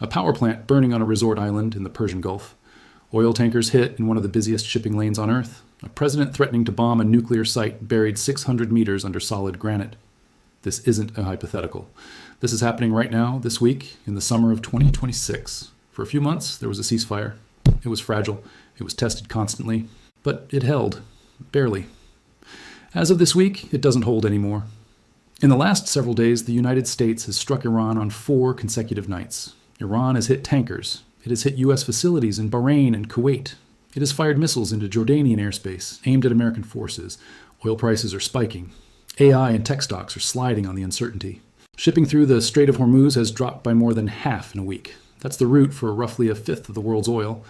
A power plant burning on a resort island in the Persian Gulf. Oil tankers hit in one of the busiest shipping lanes on Earth. A president threatening to bomb a nuclear site buried 600 meters under solid granite. This isn't a hypothetical. This is happening right now, this week, in the summer of 2026. For a few months, there was a ceasefire. It was fragile. It was tested constantly. But it held. Barely. As of this week, it doesn't hold anymore. In the last several days, the United States has struck Iran on 4 consecutive nights. Iran has hit tankers. It has hit U.S. facilities in Bahrain and Kuwait. It has fired missiles into Jordanian airspace, aimed at American forces. Oil prices are spiking. AI and tech stocks are sliding on the uncertainty. Shipping through the Strait of Hormuz has dropped by more than half in a week. That's the route for roughly a fifth of the world's oil.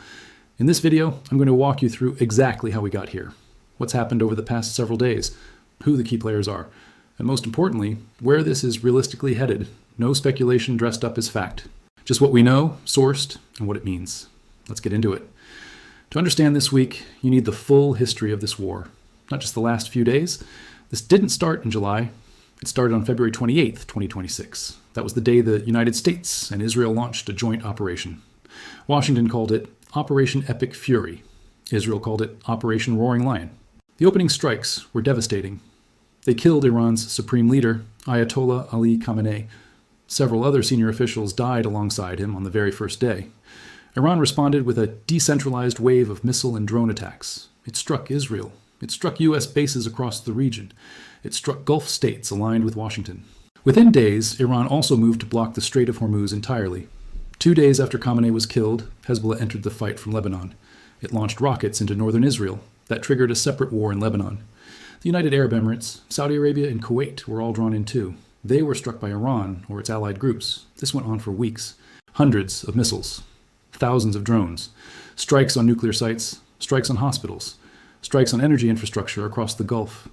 In this video, I'm going to walk you through exactly how we got here, what's happened over the past several days, who the key players are, and most importantly, where this is realistically headed. No speculation dressed up as fact. Just what we know, sourced, and what it means. Let's get into it. To understand this week, you need the full history of this war, not just the last few days. This didn't start in July. It started on February 28th, 2026. That was the day the United States and Israel launched a joint operation. Washington called it Operation Epic Fury. Israel called it Operation Roaring Lion. The opening strikes were devastating. They killed Iran's supreme leader, Ayatollah Ali Khamenei. Several other senior officials died alongside him on the very first day. Iran responded with a decentralized wave of missile and drone attacks. It struck Israel. It struck U.S. bases across the region. It struck Gulf states aligned with Washington. Within days, Iran also moved to block the Strait of Hormuz entirely. 2 days after Khamenei was killed, Hezbollah entered the fight from Lebanon. It launched rockets into northern Israel. That triggered a separate war in Lebanon. The United Arab Emirates, Saudi Arabia, and Kuwait were all drawn in too. They were struck by Iran or its allied groups. This went on for weeks. Hundreds of missiles. Thousands of drones. Strikes on nuclear sites. Strikes on hospitals. Strikes on energy infrastructure across the Gulf.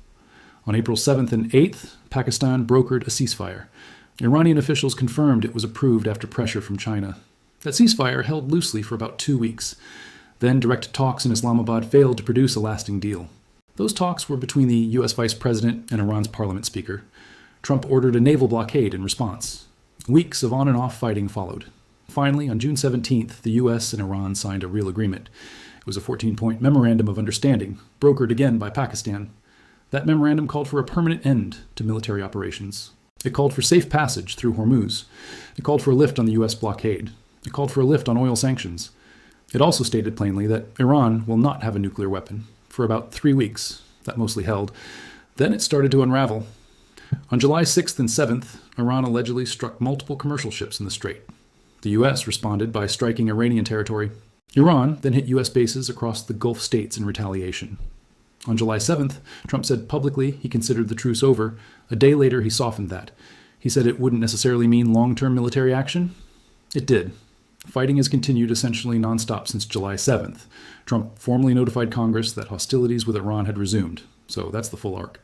On April 7th and 8th, Pakistan brokered a ceasefire. Iranian officials confirmed it was approved after pressure from China. That ceasefire held loosely for about 2 weeks. Then direct talks in Islamabad failed to produce a lasting deal. Those talks were between the U.S. Vice President and Iran's parliament speaker. Trump ordered a naval blockade in response. Weeks of on-and-off fighting followed. Finally, on June 17th, the U.S. and Iran signed a real agreement. It was a 14-point memorandum of understanding, brokered again by Pakistan. That memorandum called for a permanent end to military operations. It called for safe passage through Hormuz. It called for a lift on the U.S. blockade. It called for a lift on oil sanctions. It also stated plainly that Iran will not have a nuclear weapon for about 3 weeks. That mostly held. Then it started to unravel. On July 6th and 7th, Iran allegedly struck multiple commercial ships in the Strait. The U.S. responded by striking Iranian territory. Iran then hit U.S. bases across the Gulf states in retaliation. On July 7th, Trump said publicly he considered the truce over. A day later, he softened that. He said it wouldn't necessarily mean long-term military action. It did. Fighting has continued essentially nonstop since July 7th. Trump formally notified Congress that hostilities with Iran had resumed. So that's the full arc.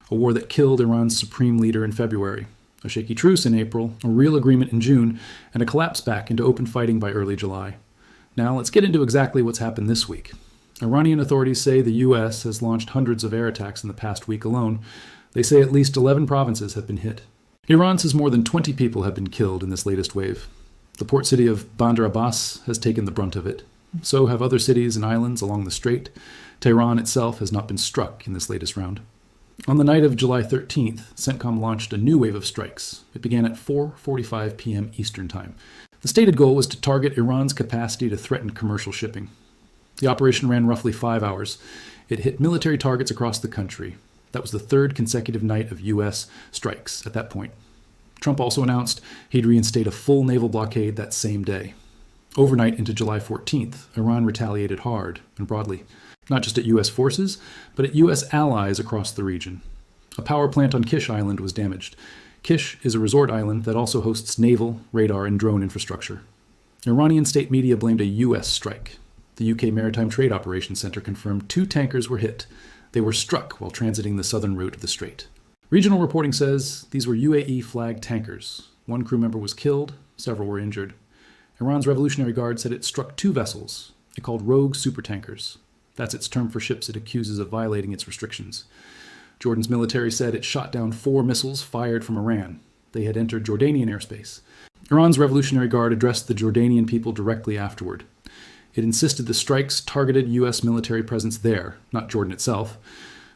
A war that killed Iran's supreme leader in February. A shaky truce in April, a real agreement in June, and a collapse back into open fighting by early July. Now let's get into exactly what's happened this week. Iranian authorities say the U.S. has launched hundreds of air attacks in the past week alone. They say at least 11 provinces have been hit. Iran says more than 20 people have been killed in this latest wave. The port city of Bandar Abbas has taken the brunt of it. So have other cities and islands along the strait. Tehran itself has not been struck in this latest round. On the night of July 13th, CENTCOM launched a new wave of strikes. It began at 4:45 p.m. Eastern Time. The stated goal was to target Iran's capacity to threaten commercial shipping. The operation ran roughly 5 hours. It hit military targets across the country. That was the 3rd consecutive night of U.S. strikes at that point. Trump also announced he'd reinstate a full naval blockade that same day. Overnight into July 14th, Iran retaliated hard and broadly, not just at U.S. forces, but at U.S. allies across the region. A power plant on Kish Island was damaged. Kish is a resort island that also hosts naval, radar, and drone infrastructure. Iranian state media blamed a U.S. strike. The UK Maritime Trade Operations Center confirmed 2 tankers were hit. They were struck while transiting the southern route of the strait. Regional reporting says these were UAE-flagged tankers. 1 crew member was killed, several were injured. Iran's Revolutionary Guard said it struck 2 vessels. It called rogue supertankers. That's its term for ships it accuses of violating its restrictions. Jordan's military said it shot down 4 missiles fired from Iran. They had entered Jordanian airspace. Iran's Revolutionary Guard addressed the Jordanian people directly afterward. It insisted the strikes targeted U.S. military presence there, not Jordan itself.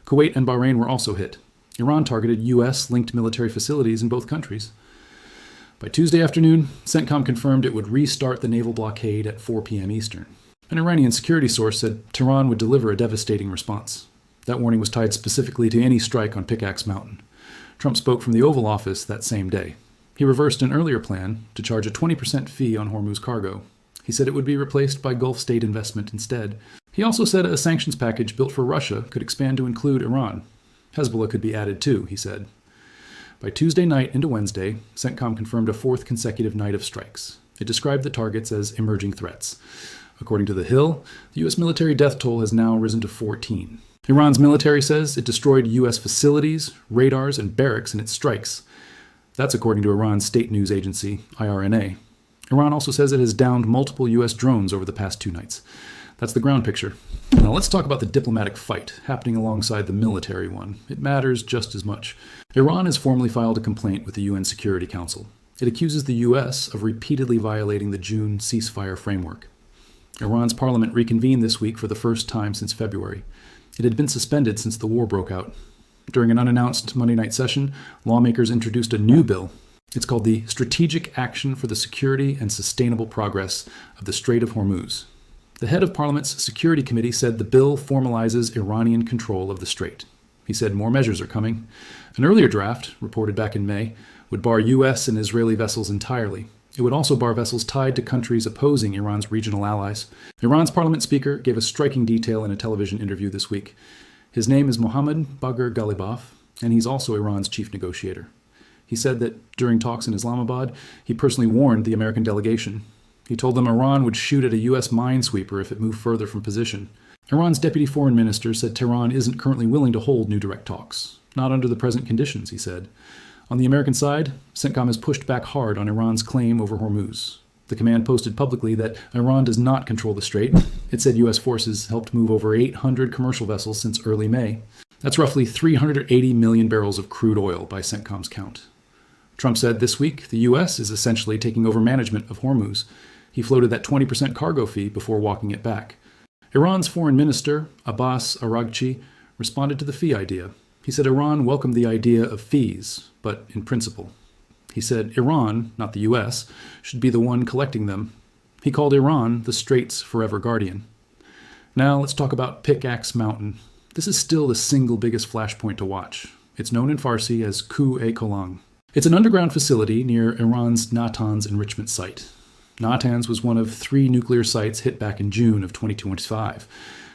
Kuwait and Bahrain were also hit. Iran targeted U.S.-linked military facilities in both countries. By Tuesday afternoon, CENTCOM confirmed it would restart the naval blockade at 4 p.m. Eastern. An Iranian security source said Tehran would deliver a devastating response. That warning was tied specifically to any strike on Pickax Mountain. Trump spoke from the Oval Office that same day. He reversed an earlier plan to charge a 20% fee on Hormuz cargo. He said it would be replaced by Gulf state investment instead. He also said a sanctions package built for Russia could expand to include Iran. Hezbollah could be added too, he said. By Tuesday night into Wednesday, CENTCOM confirmed a fourth consecutive night of strikes. It described the targets as emerging threats. According to The Hill, the U.S. military death toll has now risen to 14. Iran's military says it destroyed U.S. facilities, radars, and barracks in its strikes. That's according to Iran's state news agency, IRNA. Iran also says it has downed multiple U.S. drones over the past 2 nights. That's the ground picture. Now let's talk about the diplomatic fight happening alongside the military one. It matters just as much. Iran has formally filed a complaint with the UN Security Council. It accuses the U.S. of repeatedly violating the June ceasefire framework. Iran's parliament reconvened this week for the first time since February. It had been suspended since the war broke out. During an unannounced Monday night session, lawmakers introduced a new bill. It's called the Strategic Action for the Security and Sustainable Progress of the Strait of Hormuz. The head of Parliament's Security Committee said the bill formalizes Iranian control of the strait. He said more measures are coming. An earlier draft, reported back in May, would bar U.S. and Israeli vessels entirely. It would also bar vessels tied to countries opposing Iran's regional allies. Iran's parliament speaker gave a striking detail in a television interview this week. His name is Mohammad Bagher Ghalibaf, and he's also Iran's chief negotiator. He said that during talks in Islamabad, he personally warned the American delegation. He told them Iran would shoot at a U.S. minesweeper if it moved further from position. Iran's deputy foreign minister said Tehran isn't currently willing to hold new direct talks. Not under the present conditions, he said. On the American side, CENTCOM has pushed back hard on Iran's claim over Hormuz. The command posted publicly that Iran does not control the strait. It said U.S. forces helped move over 800 commercial vessels since early May. That's roughly 380 million barrels of crude oil by CENTCOM's count. Trump said this week the U.S. is essentially taking over management of Hormuz. He floated that 20% cargo fee before walking it back. Iran's foreign minister, Abbas Araghchi, responded to the fee idea. He said Iran welcomed the idea of fees, but in principle. He said Iran, not the U.S., should be the one collecting them. He called Iran the strait's forever guardian. Now let's talk about Pickax Mountain. This is still the single biggest flashpoint to watch. It's known in Farsi as Ku-e-Kolang. It's an underground facility near Iran's Natanz enrichment site. Natanz was one of 3 nuclear sites hit back in June of 2025.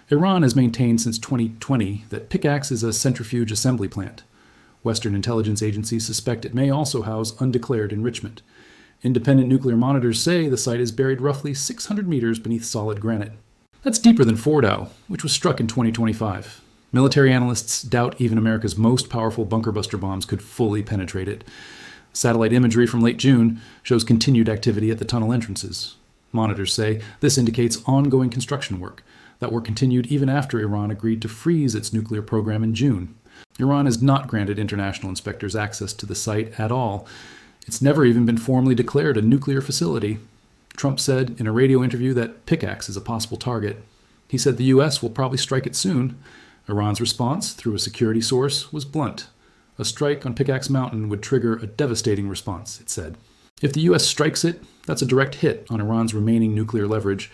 Iran has maintained since 2020 that Pickax is a centrifuge assembly plant. Western intelligence agencies suspect it may also house undeclared enrichment. Independent nuclear monitors say the site is buried roughly 600 meters beneath solid granite. That's deeper than Fordow, which was struck in 2025. Military analysts doubt even America's most powerful bunker buster bombs could fully penetrate it. Satellite imagery from late June shows continued activity at the tunnel entrances. Monitors say this indicates ongoing construction work. That work continued even after Iran agreed to freeze its nuclear program in June. Iran has not granted international inspectors access to the site at all. It's never even been formally declared a nuclear facility. Trump said in a radio interview that Pickax is a possible target. He said the U.S. will probably strike it soon. Iran's response, through a security source, was blunt. A strike on Pickax Mountain would trigger a devastating response, it said. If the U.S. strikes it, that's a direct hit on Iran's remaining nuclear leverage.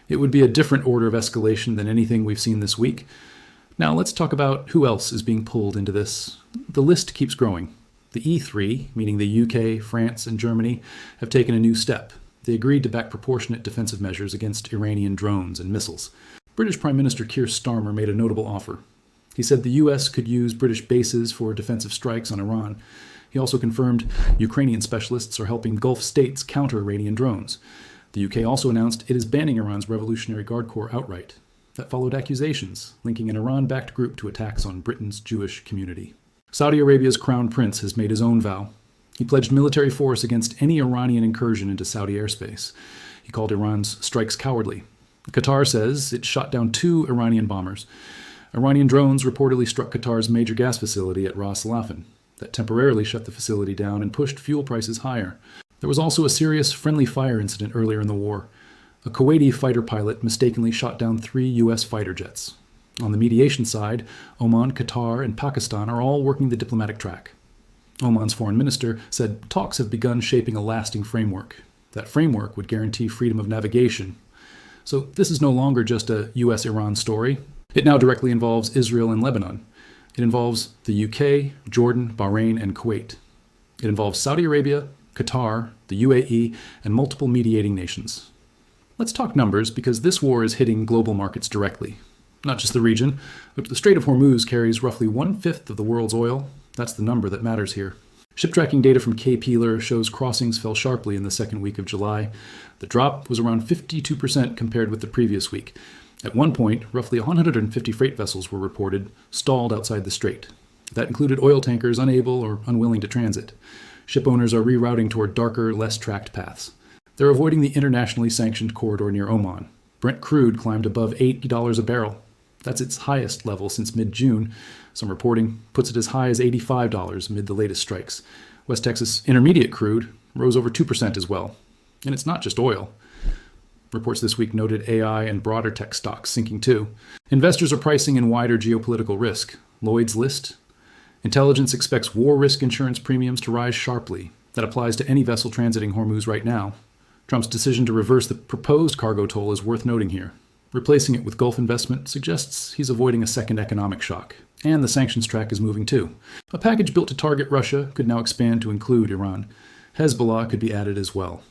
It would be a different order of escalation than anything we've seen this week. Now let's talk about who else is being pulled into this. The list keeps growing. The E3, meaning the UK, France, and Germany, have taken a new step. They agreed to back proportionate defensive measures against Iranian drones and missiles. British Prime Minister Keir Starmer made a notable offer. He said the U.S. could use British bases for defensive strikes on Iran. He also confirmed Ukrainian specialists are helping Gulf states counter Iranian drones. The UK also announced it is banning Iran's Revolutionary Guard Corps outright. That followed accusations linking an Iran-backed group to attacks on Britain's Jewish community. Saudi Arabia's crown prince has made his own vow. He pledged military force against any Iranian incursion into Saudi airspace. He called Iran's strikes cowardly. Qatar says it shot down 2 Iranian bombers. Iranian drones reportedly struck Qatar's major gas facility at Ras Al Laffan. That temporarily shut the facility down and pushed fuel prices higher. There was also a serious friendly fire incident earlier in the war. A Kuwaiti fighter pilot mistakenly shot down 3 U.S. fighter jets. On the mediation side, Oman, Qatar, and Pakistan are all working the diplomatic track. Oman's foreign minister said talks have begun shaping a lasting framework. That framework would guarantee freedom of navigation. So this is no longer just a US-Iran story. It now directly involves Israel and Lebanon. It involves the UK, Jordan, Bahrain, and Kuwait. It involves Saudi Arabia, Qatar, the UAE, and multiple mediating nations. Let's talk numbers because this war is hitting global markets directly. Not just the region, but the Strait of Hormuz carries roughly 1/5 of the world's oil. That's the number that matters here. Ship tracking data from K. Peeler shows crossings fell sharply in the second week of July. The drop was around 52% compared with the previous week. At one point, roughly 150 freight vessels were reported stalled outside the strait. That included oil tankers unable or unwilling to transit. Ship owners are rerouting toward darker, less tracked paths. They're avoiding the internationally sanctioned corridor near Oman. Brent crude climbed above $80 a barrel. That's its highest level since mid-June. Some reporting puts it as high as $85 amid the latest strikes. West Texas Intermediate crude rose over 2% as well. And it's not just oil. Reports this week noted AI and broader tech stocks sinking too. Investors are pricing in wider geopolitical risk. Lloyd's List. Intelligence expects war risk insurance premiums to rise sharply. That applies to any vessel transiting Hormuz right now. Trump's decision to reverse the proposed cargo toll is worth noting here. Replacing it with Gulf investment suggests he's avoiding a second economic shock. And the sanctions track is moving too. A package built to target Russia could now expand to include Iran. Hezbollah could be added as well.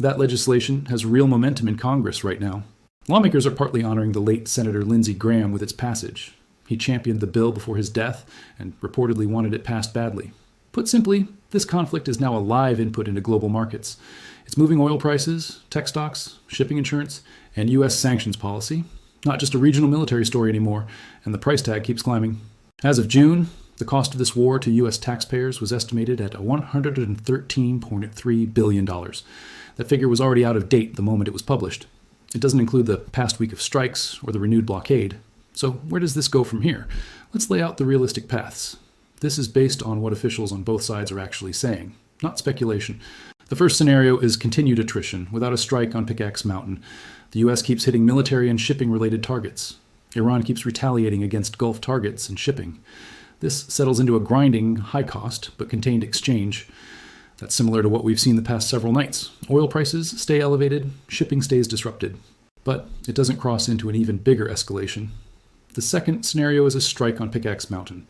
That legislation has real momentum in Congress right now. Lawmakers are partly honoring the late Senator Lindsey Graham with its passage. He championed the bill before his death and reportedly wanted it passed badly. Put simply, this conflict is now a live input into global markets. It's moving oil prices, tech stocks, shipping insurance, and U.S. sanctions policy. Not just a regional military story anymore, and the price tag keeps climbing. As of June, the cost of this war to U.S. taxpayers was estimated at $113.3 billion. That figure was already out of date the moment it was published. It doesn't include the past week of strikes or the renewed blockade. So where does this go from here? Let's lay out the realistic paths. This is based on what officials on both sides are actually saying, not speculation. The first scenario is continued attrition without a strike on Pickax Mountain. The U.S. keeps hitting military and shipping-related targets. Iran keeps retaliating against Gulf targets and shipping. This settles into a grinding, high-cost, but contained exchange. That's similar to what we've seen the past several nights. Oil prices stay elevated, shipping stays disrupted. But it doesn't cross into an even bigger escalation. The second scenario is a strike on Pickax Mountain.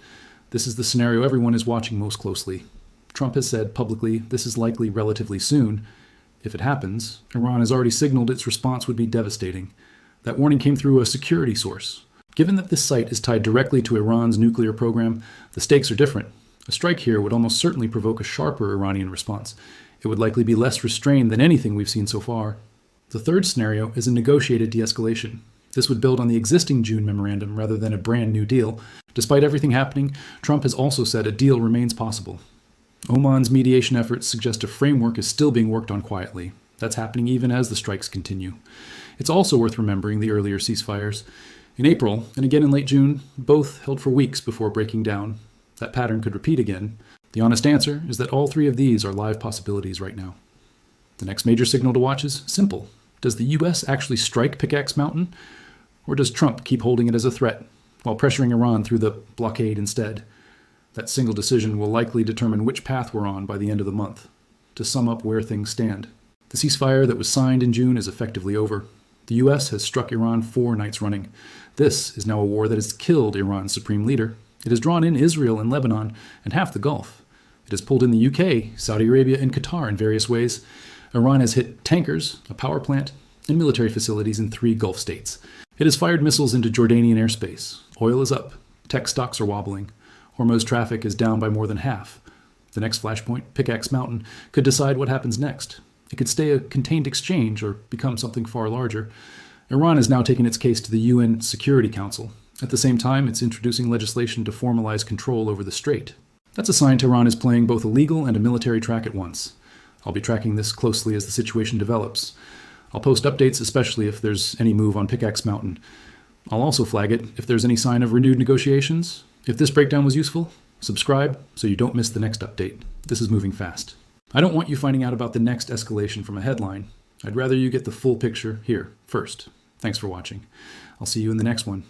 This is the scenario everyone is watching most closely. Trump has said publicly this is likely relatively soon. If it happens, Iran has already signaled its response would be devastating. That warning came through a security source. Given that this site is tied directly to Iran's nuclear program, the stakes are different. A strike here would almost certainly provoke a sharper Iranian response. It would likely be less restrained than anything we've seen so far. The third scenario is a negotiated de-escalation. This would build on the existing June memorandum rather than a brand new deal. Despite everything happening, Trump has also said a deal remains possible. Oman's mediation efforts suggest a framework is still being worked on quietly. That's happening even as the strikes continue. It's also worth remembering the earlier ceasefires. In April, and again in late June, both held for weeks before breaking down. That pattern could repeat again. The honest answer is that all three of these are live possibilities right now. The next major signal to watch is simple. Does the U.S. actually strike Pickax Mountain? Or does Trump keep holding it as a threat, while pressuring Iran through the blockade instead? That single decision will likely determine which path we're on by the end of the month. To sum up where things stand, the ceasefire that was signed in June is effectively over. The U.S. has struck Iran 4 nights running. This is now a war that has killed Iran's supreme leader. It has drawn in Israel and Lebanon and half the Gulf. It has pulled in the UK, Saudi Arabia, and Qatar in various ways. Iran has hit tankers, a power plant, and military facilities in 3 Gulf states. It has fired missiles into Jordanian airspace. Oil is up. Tech stocks are wobbling. Hormuz traffic is down by more than half. The next flashpoint, Pickax Mountain, could decide what happens next. It could stay a contained exchange or become something far larger. Iran has now taken its case to the UN Security Council. At the same time, it's introducing legislation to formalize control over the strait. That's a sign Tehran is playing both a legal and a military track at once. I'll be tracking this closely as the situation develops. I'll post updates, especially if there's any move on Pickax Mountain. I'll also flag it if there's any sign of renewed negotiations. If this breakdown was useful, Subscribe so you don't miss the next update. This is moving fast. I don't want you finding out about the next escalation from a headline. I'd rather you get the full picture here first. Thanks for watching. I'll see you in the next one.